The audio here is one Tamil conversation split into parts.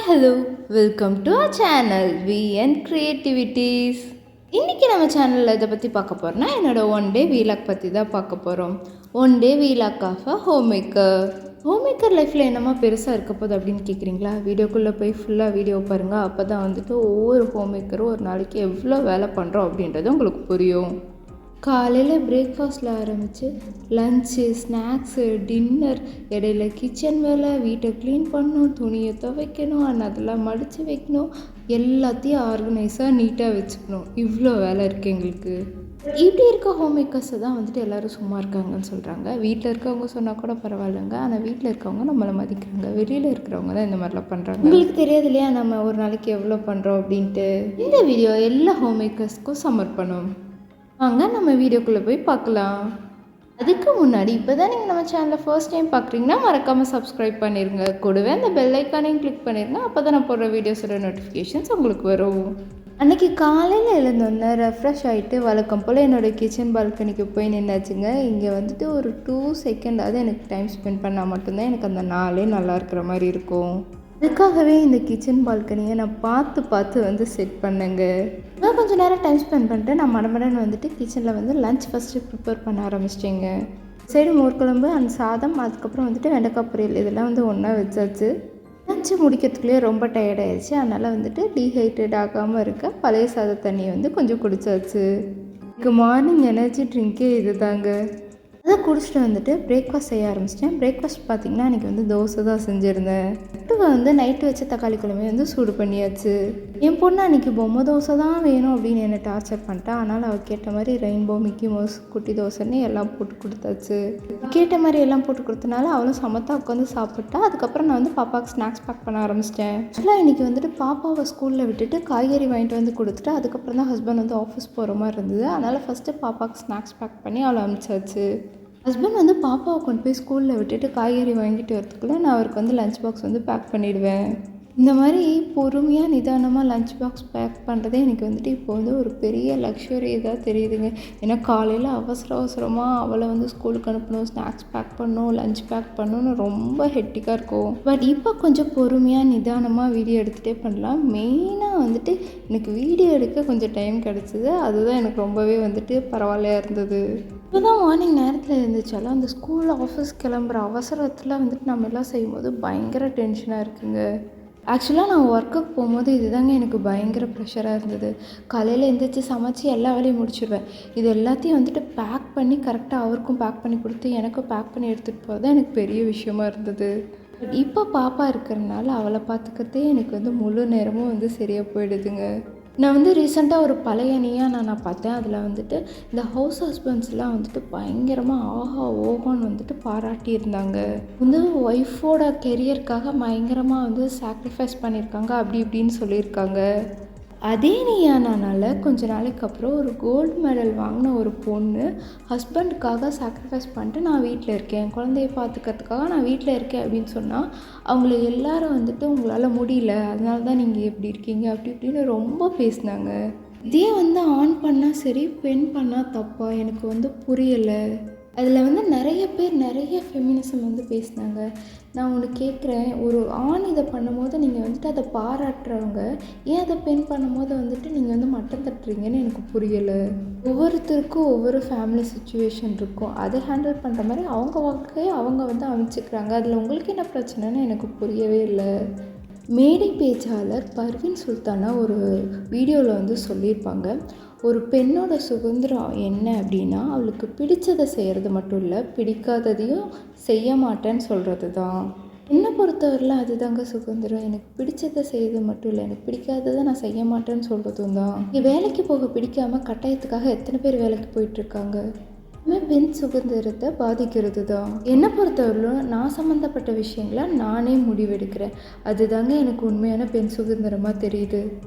Hello, welcome to our channel VN creativities. இன்றைக்கி நம்ம சேனலில் இதை பற்றி பார்க்க போகிறோன்னா என்னோடய ஒன் டே வீலாக் பற்றி தான் பார்க்க போகிறோம். One day vlog of a home maker. Home maker லைஃப்பில் என்னமா பெருசாக இருக்க போகுது அப்படின்னு கேட்குறீங்களா? வீடியோக்குள்ளே போய் ஃபுல்லாக வீடியோ பாருங்கள். அப்போ தான் ஒவ்வொரு ஹோம் மேக்கரும் ஒரு நாளைக்கு எவ்வளோ வேலை பண்ணுறோம் அப்படின்றது உங்களுக்கு புரியும். காலையில் பிரேக்ஃபாஸ்ட்டில் ஆரம்பித்து லன்ச்சு, ஸ்நாக்ஸு, டின்னர், இடையில கிச்சன் வேலை, வீட்டை க்ளீன் பண்ணணும், துணியை துவைக்கணும், அதெல்லாம் மடித்து வைக்கணும், எல்லாத்தையும் ஆர்கனைஸாக நீட்டாக வச்சுக்கணும். இவ்வளோ வேலை இருக்குது எங்களுக்கு. இப்படி இருக்க ஹோம் மேக்கர்ஸை தான் எல்லோரும் சும்மா இருக்காங்கன்னு சொல்கிறாங்க. வீட்டில் இருக்கவங்க சொன்னால் கூட பரவாயில்லைங்க, ஆனால் வீட்டில் இருக்கவங்க நம்மளை மதிக்கிறாங்க. வெளியில் இருக்கிறவங்க தான் இந்த மாதிரிலாம் பண்ணுறாங்க. உங்களுக்கு தெரியாது இல்லையா நம்ம ஒரு நாளைக்கு எவ்வளோ பண்ணுறோம் அப்படின்ட்டு. இந்த வீடியோ எல்லா ஹோம் மேக்கர்ஸ்க்கும் சமர்ப்பணம். வாங்க நம்ம வீடியோக்குள்ளே போய் பார்க்கலாம். அதுக்கு முன்னாடி இப்போ தான் நீங்கள் நம்ம சேனலை ஃபர்ஸ்ட் டைம் பார்க்குறீங்கன்னா மறக்காமல் சப்ஸ்கிரைப் பண்ணிடுங்க. கூடவே அந்த பெல் ஐக்கானையும் கிளிக் பண்ணிடுங்க. அப்போ தான் நான் போடுற வீடியோஸோட நோட்டிஃபிகேஷன்ஸ் உங்களுக்கு வரும். அன்றைக்கி காலையில் எழுந்தோன்னே ரெஃப்ரெஷ் ஆகிட்டு வழக்கம் போல் என்னோடய கிச்சன் பால்கனிக்கு போய் நின்னாச்சுங்க. இங்கே ஒரு 2 செகண்டாவது எனக்கு டைம் ஸ்பெண்ட் பண்ணால் மட்டும்தான் எனக்கு அந்த நாளே நல்லா இருக்கிற மாதிரி இருக்கும். அதுக்காகவே இந்த கிச்சன் பால்கனியை நான் பார்த்து செட் பண்ணேங்க. நான் கொஞ்சம் நேரம் டைம் ஸ்பெண்ட் பண்ணிட்டு நான் மடமடன்னு கிச்சனில் லன்ச் ஃபஸ்ட்டு ப்ரிப்பேர் பண்ண ஆரம்பிச்சிட்டேங்க. சைடு மோர் குழம்பு அண்ட் சாதம், அதுக்கப்புறம் வெண்டைக்காய் பொரியல் இதெல்லாம் ஒன்றா வச்சாச்சு. லஞ்சு முடிக்கிறதுக்குள்ளேயே ரொம்ப டயர்ட் ஆயிடுச்சு. அதனால் டீஹைட்ரேட் ஆகாமல் இருக்க பழைய சாத தண்ணியை கொஞ்சம் குடிச்சாச்சு. எனக்கு மார்னிங் எனர்ஜி ட்ரிங்கே இது தாங்க. அதை குடிச்சிட்டு பிரேக்ஃபாஸ்ட் செய்ய ஆரம்பிச்சிட்டேன். பிரேக்ஃபாஸ்ட் பார்த்திங்கன்னா இன்றைக்கி தோசை தான் செஞ்சுருந்தேன். நைட்டு வச்ச தக்காளி குழம்பு சூடு பண்ணியாச்சு. என் பொண்ணு அன்றைக்கி பொம்மை தோசை தான் வேணும் அப்படின்னு என்னை டார்ச்சர் பண்ணிட்டா. ஆனால் அவள் கேட்ட மாதிரி ரெயின்போ, மிக்கி மவுஸ், குட்டி தோசைன்னு எல்லாம் போட்டு கொடுத்தாச்சு. கேட்ட மாதிரி எல்லாம் போட்டு கொடுத்தனால அவளும் சமத்தா உட்காந்து சாப்பிட்டா. அதுக்கப்புறம் நான் பாப்பாவுக்கு ஸ்நாக்ஸ் பேக் பண்ண ஆரம்பிச்சிட்டேன். ஆக்சுவலாக இன்றைக்கி பாப்பாவை ஸ்கூலில் விட்டுட்டு காய்கறி வாங்கிட்டு கொடுத்துட்டு அதுக்கப்புறம் தான் ஹஸ்பண்ட் ஆஃபீஸ் போகிற மாதிரி இருந்தது. அதனால் ஃபஸ்ட்டு பாப்பாவுக்கு ஸ்நாக்ஸ் பேக் பண்ணி அவளை அனுப்பிச்சாச்சு. ஹஸ்பண்ட் பாப்பாவை கொண்டு போய் ஸ்கூலில் விட்டுட்டு காய்கறி வாங்கிட்டு வரதுக்குள்ளே நான் அவருக்கு லஞ்ச் பாக்ஸ் பேக் பண்ணிவிடுவேன். இந்த மாதிரி பொறுமையாக நிதானமாக லஞ்ச் பாக்ஸ் பேக் பண்ணுறதே எனக்கு இப்போ ஒரு பெரிய லக்ஸுரி இதாக தெரியுதுங்க. ஏன்னா காலையில் அவசரமாக அவளை ஸ்கூலுக்கு அனுப்பணும், ஸ்நாக்ஸ் பேக் பண்ணணும், லஞ்ச் பேக் பண்ணணும்னு ரொம்ப ஹெக்டிக்காக இருக்கும். பட் இப்போ கொஞ்சம் பொறுமையாக நிதானமாக வீடியோ எடுத்துகிட்டே பண்ணலாம். மெயினாக எனக்கு வீடியோ எடுக்க கொஞ்சம் டைம் கிடச்சிது. அதுதான் எனக்கு ரொம்பவே பரவாயில்லையாக இருந்தது. இப்போ தான் மார்னிங் நேரத்தில் இருந்துச்சாலும் அந்த ஸ்கூல் ஆஃபீஸ் கிளம்புற அவசரத்தில் நம்ம எல்லாம் செய்யும்போது பயங்கர டென்ஷனாக இருக்குங்க. ஆக்சுவலாக நான் ஒர்க்குக்கு போகும்போது இதுதாங்க எனக்கு பயங்கர ப்ரெஷராக இருந்தது. காலையில் எழுந்திரிச்சி சமைச்சி எல்லா வேலையும் முடிச்சிடுவேன். இது எல்லாத்தையும் பேக் பண்ணி கரெக்டாக அவருக்கும் பேக் பண்ணி கொடுத்து எனக்கும் பேக் பண்ணி எடுத்துகிட்டு போகிறது தான் எனக்கு பெரிய விஷயமா இருந்தது. இப்போ பாப்பா இருக்கிறனால அவளை பார்த்துக்கிறதே எனக்கு முழு நேரமும் சரியாக போயிடுதுங்க. நான் ரீசெண்டாக ஒரு பழைய அணியாக நான் பார்த்தேன். அதில் இந்த ஹவுஸ் ஹஸ்பண்ட்ஸ்லாம் பயங்கரமாக ஆஹா ஓஹோன்னு பாராட்டியிருந்தாங்க. ஒய்ஃபோட கெரியருக்காக பயங்கரமாக சாக்ரிஃபைஸ் பண்ணியிருக்காங்க அப்படி இப்படின்னு சொல்லியிருக்காங்க. அதே நீயானால கொஞ்ச நாளைக்கு அப்புறம் ஒரு கோல்டு மெடல் வாங்கின ஒரு பொண்ணு ஹஸ்பண்டுக்காக சாக்ரிஃபைஸ் பண்ணிட்டு நான் வீட்டில் இருக்கேன், குழந்தைய பார்த்துக்கிறதுக்காக நான் வீட்டில் இருக்கேன் அப்படின்னு சொன்னால் அவங்கள எல்லாரும் உங்களால் முடியல, அதனால தான் நீங்கள் எப்படி இருக்கீங்க அப்படி இப்படின்னு ரொம்ப பேசினாங்க. இதே ஆன் பண்ணால் சரி, பெண் பண்ணால் தப்பா எனக்கு புரியலை. அதில் நிறைய பேர் நிறைய ஃபெமினிசம் பேசினாங்க. நான் ஒன்று கேட்குறேன், ஒரு ஆண் இதை பண்ணும்போது நீங்கள் அதை பாராட்டுறவங்க ஏன் அதை பெண் பண்ணும்போது நீங்கள் மட்டம் தட்டுறீங்கன்னு எனக்கு புரியலை. ஒவ்வொருத்தருக்கும் ஒவ்வொரு ஃபேமிலி சுச்சுவேஷன் இருக்கும். அதை ஹேண்டில் பண்ணுற மாதிரி அவங்க வாழ்க்கையை அவங்க அமைச்சிக்கிறாங்க. அதில் உங்களுக்கு என்ன பிரச்சனைன்னு எனக்கு புரியவே இல்லை. மேடை பேச்சாளர் பர்வீன் சுல்தானா ஒரு வீடியோவில் சொல்லியிருப்பாங்க, ஒரு பெண்ணோட சுதந்திரம் என்ன அப்படின்னா அவளுக்கு பிடிச்சதை செய்கிறது மட்டும் இல்லை, பிடிக்காததையும் செய்ய மாட்டேன்னு சொல்கிறது தான். என்னை பொறுத்தவரையில் அதுதாங்க சுதந்திரம். எனக்கு பிடிச்சதை செய்கிறது மட்டும் இல்லை, எனக்கு பிடிக்காததை நான் செய்ய மாட்டேன்னு சொல்கிறதும் தான். இங்கே வேலைக்கு போக பிடிக்காமல் கட்டாயத்துக்காக எத்தனை பேர் வேலைக்கு போயிட்டுருக்காங்க. பெண் சுதந்திரத்தை பாதிக்கிறது தான். என்னை பொறுத்தவரையிலும் நான் சம்மந்தப்பட்ட விஷயங்களை நானே முடிவெடுக்கிறேன். அதுதாங்க எனக்கு உண்மையான பெண் சுதந்திரமாக தெரியுது.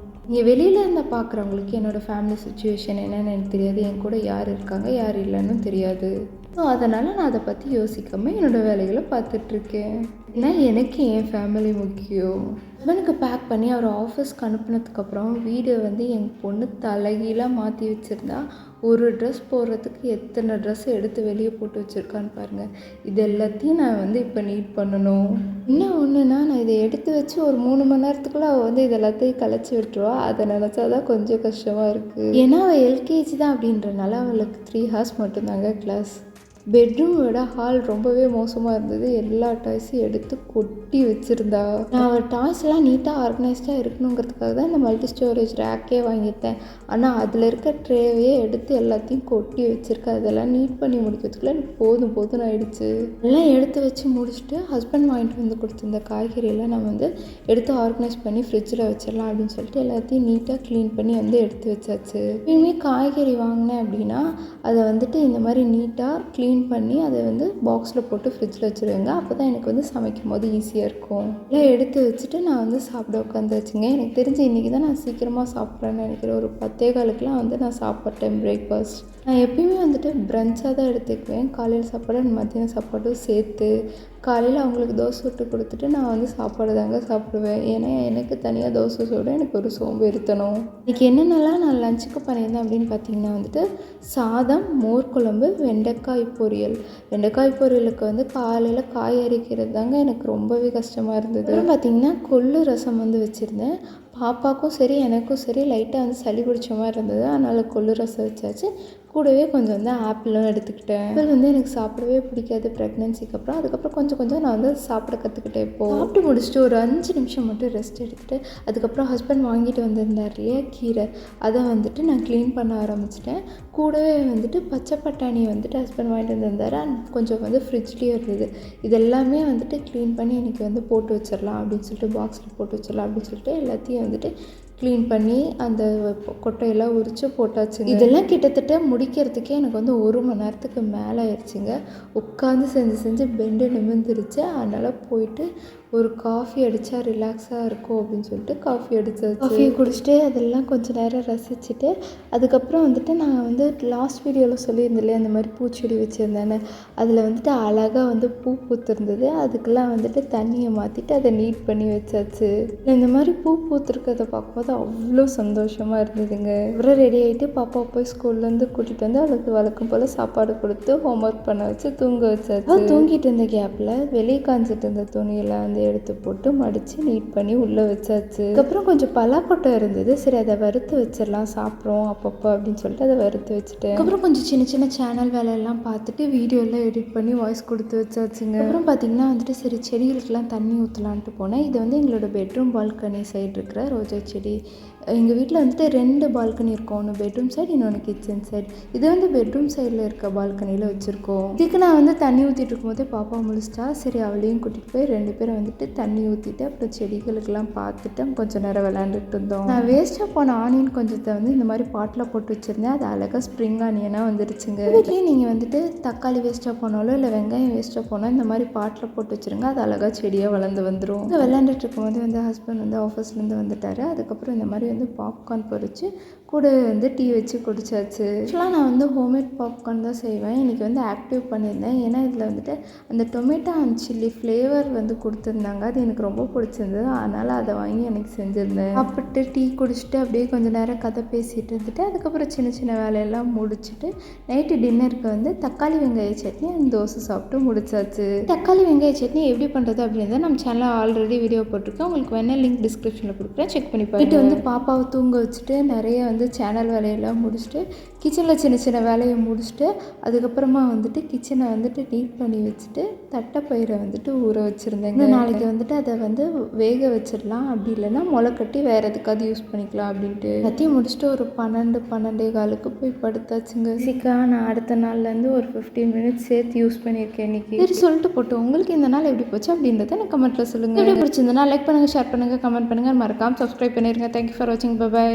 இங்கே வெளியில் இருந்தால் பார்க்குறவங்களுக்கு என்னோடய ஃபேமிலி சுச்சுவேஷன் என்னென்னு எனக்கு தெரியாது, என் கூட யார் இருக்காங்க யார் இல்லைன்னு தெரியாது. ஸோ அதனால் நான் அதை பற்றி யோசிக்காமல் என்னோடய வேலைகளை பார்த்துட்ருக்கேன். ஏன்னா எனக்கு என் ஃபேமிலி முக்கியம். ஹஸ்பண்டுக்கு பேக் பண்ணி அவர் ஆஃபீஸ்க்கு அனுப்புனதுக்கப்புறம் வீடு வந்து என் பொண்ணு தலைகீழாக மாற்றி வச்சுருந்தா ஒரு ட்ரெஸ் போடுறதுக்கு எத்தனை ட்ரெஸ் எடுத்து வெளியே போட்டு வச்சுருக்கான்னு பாருங்கள். இது எல்லாத்தையும் நான் வந்து இப்போ நீட் பண்ணணும். என்ன ஒன்றுனா நான் இதை எடுத்து வச்சு ஒரு 3 மணி நேரத்துக்குள்ளே அவள் வந்து இது எல்லாத்தையும் கலைச்சி விட்டுருவா. அதை நினச்சா தான் கொஞ்சம் கஷ்டமாக இருக்குது. ஏன்னா அவள் எல்கேஜி தான் அப்படின்றனால அவளுக்கு 3 ஹார்ஸ் மட்டும்தாங்க கிளாஸ். பெட்ரூமோட ஹால் ரொம்பவே மோசமாக இருந்தது. எல்லா டாய்ஸையும் எடுத்து கொட்டி வச்சுருந்தா. நான் அவள் டாய்ஸ்லாம் நீட்டாக ஆர்கனைஸ்டாக இருக்கணுங்கிறதுக்காக தான் இந்த மல்டி ஸ்டோரேஜ் ரேக்கே வாங்கிட்டேன். ஆனால் அதில் இருக்க ட்ரேவையே எடுத்து எல்லாத்தையும் கொட்டி வச்சுருக்கேன். அதெல்லாம் நீட் பண்ணி முடிக்கிறதுக்குள்ள எனக்கு போதும் ஆயிடுச்சு. எல்லாம் எடுத்து வச்சு முடிச்சுட்டு ஹஸ்பண்ட் வாங்கிட்டு வந்து கொடுத்துருந்த காய்கறியெல்லாம் நான் வந்து எடுத்து ஆர்கனைஸ் பண்ணி ஃப்ரிட்ஜில் வச்சிடலாம் அப்படின்னு சொல்லிட்டு எல்லாத்தையும் நீட்டாக க்ளீன் பண்ணி வந்து எடுத்து வச்சாச்சு. இனிமேல் காய்கறி வாங்கினேன் அப்படின்னா அதை வந்துட்டு இந்த மாதிரி நீட்டாக க்ளீன் பண்ணி அதை வந்து பாக்ஸில் போட்டு ஃப்ரிட்ஜில் வச்சுருவேங்க. அப்போ தான் எனக்கு வந்து சமைக்கும் போது ஈஸியாக இருக்கும். எல்லாம் எடுத்து வச்சுட்டு நான் வந்து சாப்பிட உட்காந்துச்சுங்க. எனக்கு தெரிஞ்சு இன்றைக்கி தான் நான் சீக்கிரமாக சாப்பிட்றேன்னு நினைக்கிறேன். ஒரு 10:15 வந்து நான் சாப்பிட்டேன் பிரேக்ஃபாஸ்ட். நான் எப்பயுமே வந்துட்டு பிரஞ்சாக தான் எடுத்துக்குவேன். காலையில் சாப்பாடு மத்தியானம் சாப்பாடும் சேர்த்து. காலையில் அவங்களுக்கு தோசை சுட்டு கொடுத்துட்டு நான் வந்து சாப்பாடு தாங்க சாப்பிடுவேன். ஏன்னா எனக்கு தனியாக தோசை சுட எனக்கு ஒரு சோம்பேறித்தனம். இன்றைக்கி என்னென்னலாம் நான் லஞ்சுக்கு பண்ணியிருந்தேன் அப்படின்னு பார்த்தீங்கன்னா வந்துட்டு சாதம், மோர் குழம்பு, வெண்டைக்காய் பொரியல். வெண்டைக்காய் பொரியலுக்கு வந்து காலையில் காய் அரிக்கிறது தாங்க எனக்கு ரொம்பவே கஷ்டமாக இருந்தது. அப்புறம் பார்த்திங்கன்னா கொள்ளு ரசம் வந்து வச்சுருந்தேன். பாப்பாவுக்கும் சரி எனக்கும் சரி லைட்டாக வந்து சளி பிடிச்ச மாதிரி இருந்தது. அதனால் கொள்ளு ரசம் வச்சாச்சு. கூடவே கொஞ்சம் வந்து ஆப்பிளும் எடுத்துக்கிட்டேன். ஆப்பிள் வந்து எனக்கு சாப்பிடவே பிடிக்காது ப்ரெக்னென்சிக்கு அப்புறம். அதுக்கப்புறம் கொஞ்சம் நான் வந்து சாப்பிட கற்றுக்கிட்டேன். இப்போது சாப்பிட்டு முடிச்சுட்டு ஒரு 5 நிமிஷம் மட்டும் ரெஸ்ட் எடுத்துகிட்டு அதுக்கப்புறம் ஹஸ்பண்ட் வாங்கிட்டு வந்திருந்தார் இல்லையா கீரை, அதை வந்துட்டு நான் க்ளீன் பண்ண ஆரம்பிச்சிட்டேன். கூடவே வந்துட்டு பச்சை பட்டாணி வந்துட்டு ஹஸ்பண்ட் வாங்கிட்டு வந்திருந்தார். கொஞ்சம் வந்து ஃப்ரிட்ஜ்லேயே இருந்தது. இதெல்லாமே வந்துட்டு க்ளீன் பண்ணி இன்றைக்கி வந்து போட்டு வச்சிடலாம் அப்படின்னு சொல்லிட்டு பாக்ஸில் போட்டு வச்சிடலாம் அப்படின்னு சொல்லிட்டு எல்லாத்தையும் வந்துட்டு க்ளீன் பண்ணி அந்த கொட்டையெல்லாம் உரித்து போட்டாச்சுங்க. இதெல்லாம் கிட்டத்தட்ட முடிக்கிறதுக்கே எனக்கு வந்து 1 மணி நேரத்துக்கு மேலே ஆயிடுச்சுங்க. உட்காந்து செஞ்சு பெண்டு நிமிர்ந்துருச்சு. அதனால் போயிட்டு ஒரு காஃபி அடித்தா ரிலாக்ஸாக இருக்கும் அப்படின்னு சொல்லிட்டு காஃபி அடித்தாச்சு. காஃபியை குடிச்சிட்டு அதெல்லாம் கொஞ்சம் நேரம் ரசிச்சுட்டு அதுக்கப்புறம் வந்துட்டு நான் வந்து லாஸ்ட் வீடியோவில் சொல்லியிருந்தேன் இல்லையா அந்த மாதிரி பூச்செடி வச்சுருந்தேன்னு. அதில் வந்துட்டு அழகாக வந்து பூ பூத்துருந்தது. அதுக்கெல்லாம் வந்துட்டு தண்ணியை மாற்றிட்டு அதை நீட் பண்ணி வச்சாச்சு. இந்த மாதிரி பூ பூத்துருக்கிறத பார்க்கும்போது அவ்வளோ சந்தோஷமாக இருந்ததுங்க. அப்புறம் ரெடி ஆகிட்டு பாப்பா போய் ஸ்கூல்லேருந்து கூட்டிகிட்டு வந்து அவளுக்கு வழக்கம் போல் சாப்பாடு கொடுத்து ஹோம்ஒர்க் பண்ண வச்சு தூங்க வச்சாச்சு. தூங்கிட்டு இருந்த கேப்பில் வெளியே காஞ்சிட்டு இருந்த துணியெல்லாம் வந்து எடுத்து போட்டு மடித்து நீட் பண்ணி உள்ளே வச்சாச்சு. அதுக்கப்புறம் கொஞ்சம் பலாக்கொட்டை இருந்தது. சரி அதை வறுத்து வச்சிடலாம் சாப்பிட்றோம் அப்பப்போ அப்படின்னு சொல்லிட்டு அதை வறுத்து வச்சுட்டேன். அப்புறம் கொஞ்சம் சின்ன சேனல் வேலையெல்லாம் பார்த்துட்டு வீடியோலாம் எடிட் பண்ணி வாய்ஸ் கொடுத்து வச்சாச்சுங்க. அப்புறம் பார்த்திங்கன்னா வந்துட்டு சரி செடிகளுக்கெல்லாம் தண்ணி ஊற்றலான்ட்டு போனேன். இது வந்து எங்களோட பெட்ரூம் பால்கனி சைடு இருக்கிற ரோஜா செடி. எங்கள் வீட்டில் வந்துட்டு 2 பால்கனி இருக்கும். ஒன்று பெட்ரூம் சைடு, இன்னொன்று கிச்சன் சைடு. இது வந்து பெட்ரூம் சைடில் இருக்க பால்கனியில் வச்சுருக்கோம். இதுக்கு நான் வந்து தண்ணி ஊற்றிட்டு இருக்கும்போதே பாப்பா முழிச்சிட்டா. சரி அவளையும் கூட்டிகிட்டு போய் 2 பேரும் வந்துட்டு தண்ணி ஊற்றிட்டு அப்புறம் செடிகளுக்கெல்லாம் பார்த்துட்டு கொஞ்சம் நேரம் விளையாண்டுட்டு இருந்தோம். நான் வேஸ்ட்டாக போன ஆனியன் கொஞ்சத்தை வந்து இந்த மாதிரி பாட்டில் போட்டு வச்சுருந்தேன். அது அழகாக ஸ்ப்ரிங் ஆனியனாக வந்துருச்சுங்க. வீட்லேயும் நீங்கள் வந்துட்டு தக்காளி வேஸ்ட்டாக போனாலும் இல்லை வெங்காயம் வேஸ்ட்டாக போனால் இந்த மாதிரி பாட்டில் போட்டு வச்சுருங்க. அது அழகாக செடியாக வளர்ந்து வந்துடும். விளையாண்டுட்டு இருக்கும்போது வந்து ஹஸ்பண்ட் வந்து ஆஃபீஸ்லேருந்து வந்துட்டார். அதுக்கப்புறம் இந்த மாதிரி வந்து பாப்கார்ன் பொரிச்சு கூட வந்து டீ வச்சு குடிச்சாச்சு. ஆக்சுவலாக நான் வந்து ஹோம்மேட் பாப்கார்ன் தான் செய்வேன். இன்றைக்கி வந்து ஆக்டிவ் பண்ணியிருந்தேன். ஏன்னா இதில் வந்துட்டு அந்த டொமேட்டோ அண்ட் சில்லி ஃப்ளேவர் வந்து கொடுத்துருந்தாங்க. அது எனக்கு ரொம்ப பிடிச்சிருந்தது. அதனால் அதை வாங்கி எனக்கு செஞ்சுருந்தேன். சாப்பிட்டு டீ குடிச்சிட்டு அப்படியே கொஞ்சம் நேரம் கதை பேசிகிட்டு இருந்துட்டு அதுக்கப்புறம் சின்ன வேலையெல்லாம் முடிச்சுட்டு நைட்டு டின்னருக்கு வந்து தக்காளி வெங்காய சட்னி அண்ட் தோசை சாப்பிட்டு முடிச்சாச்சு. தக்காளி வெங்காய சட்னி எப்படி பண்ணுறது அப்படின்றத நம்ம சேனலில் ஆல்ரெடி வீடியோ போட்டிருக்கேன். உங்களுக்கு வேணால் லிங்க் டிஸ்கிரிப்ஷனில் கொடுக்குறேன், செக் பண்ணி பாருங்க. வந்து பாப்பாவை தூங்க வச்சுட்டு நிறைய வந்து சேனல் வேலையெல்லாம் முடிச்சுட்டு கிச்சனில் சின்ன வேலையை முடிச்சுட்டு அதுக்கப்புறமா வந்துட்டு கிச்சனை வந்துட்டு நீட் பண்ணி வச்சுட்டு தட்டைப்பயிரை வந்துட்டு ஊற வச்சுருந்தேங்க. நாளைக்கு வந்துட்டு அதை வந்து வேக வச்சிடலாம், அப்படி இல்லைன்னா முளை கட்டி வேறு எதுக்காவது யூஸ் பண்ணிக்கலாம் அப்படின்ட்டு எல்லாத்தையும் முடிச்சுட்டு ஒரு 12-12:15 போய் படுத்தாச்சுங்க. நான் அடுத்த நாள்லேருந்து ஒரு 15 மினிட்ஸ் சேர்த்து யூஸ் பண்ணியிருக்கேன் இன்றைக்கி. சரி சொல்லிட்டு போட்டு உங்களுக்கு இந்த நாள் எப்படி போச்சு அப்படின்றத எனக்கு கமெண்ட்டில் சொல்லுங்கள். எப்படி பிடிச்சிருந்தனா லைக் பண்ணுங்கள், ஷேர் பண்ணுங்கள், கமெண்ட் பண்ணுங்கள், மறக்காமல் சப்ஸ்கிரைப் பண்ணிடுங்க. தேங்க்யூ ஃபார் வாட்சிங். பை.